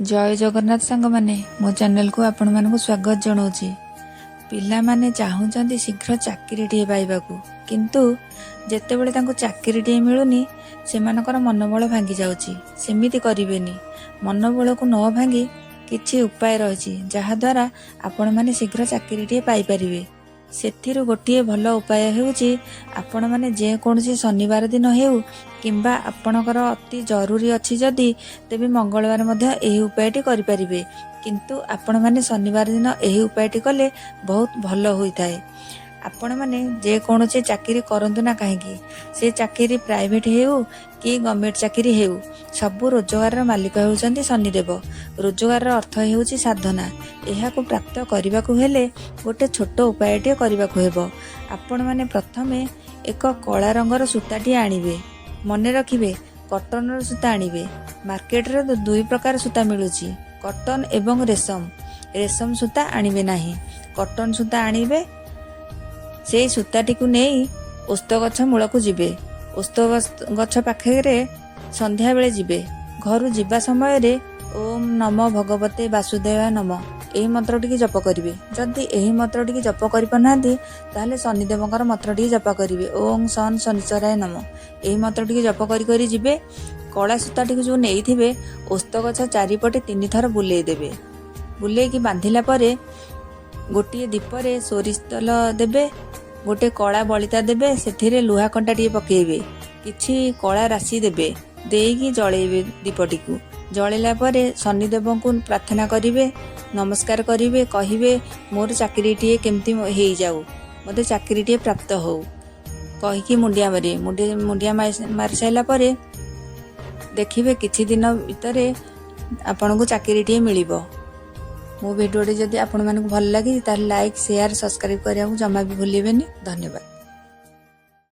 जय जगन्नाथ सांग माने मो चैनल को आपण मानक स्वागत जनाऊँगी। पिला माने चाहूँगी शीघ्र चाकरीटे पाइबाकू किंतु जेतेबेले तांको चाकरीटे मिलूनी सेमानकर मनोबल भांगी जाउची। सेमिति करिवेनी। मनोबल को न भांगी किछि उपाय रही जहाद्वारा आपण माने शीघ्र चाकरीटे पाई परिवे। सेथिरु गोटिए भल उपाय हेउची आपण माने जे कोनसी शनिवार दिन हेउ किंबा आपणकर अति जरूरी अच्छी जदि तेबे मंगलवार मध्य एही उपायटी करि परिबे। किंतु आपण माने शनिवार दिन एही उपायटी कले बहुत भल होइथाय। आपण माने जे कोनसी चाकरी करंतु ना काहेकि से चाकरी प्राइवेट हेउ कि गवर्नमेंट चाकरी हेउ सबु रोजगार मालिक हेउचंती शनिदेव। रोजगार अर्थ हेउची साधना। एहाको प्राप्त करबाकू हेले गोटे छोट उपायटे करबाकू हेबो। आपण माने प्रथमे एक कला रंगर सूताटी आनिबे। मने रखिबे कॉटन सूता आनिबे। मार्केट रे दुई प्रकार सूता मिलुची, कॉटन एवं रेशम। रेशम सूता आनिबे नाही, कॉटन सूता आनिबे। से सूताटी को नहीं ओस्त गछ मूल को जिबे। ओस्त गछ पाखे संध्या बेले जिबे। घर जिबा समय रे ओम नमो भगवते वासुदेवाय नमः एही मंत्र टी जप करिवे। जदि एही मंत्र टी जप करि पनांती ताले शनिदेवकर मंत्र टी जप करिवे। ओम सन शनिचराय नमः एही मंत्र टी जप करि करि जिबे। कला सूता टी जो नेइथिबे ओस्त गछ चारिपटे 3 थर बुलेई देबे। बुलेई की बांधिला परे गोटिए दीपरे सोरिष तेल देबे। गोटे कला बलिता देबे। सेथिरे लुहा कंटा टी पकेइबे। किछि कला राशि देबे। देईकी जळेइबे। दीपटी को जळेला परे शनिदेव को प्रार्थना करिवे, नमस्कार करिवे, कहिवे मोर चाकरीटी केमती हेई जाऊ, मते चाकरीटी प्राप्त हो कहिकी मुंडिया मारे। मुंडिया मारी साइला परे देखिबे किछि दिन भितरे आपन को चाकरीटी मिलिबो। मो वीडियोटी जदि आपण मानक भल लागी तार लाइक शेयर सब्सक्राइब करिया जमा भी भूलिबेनी। धन्यवाद।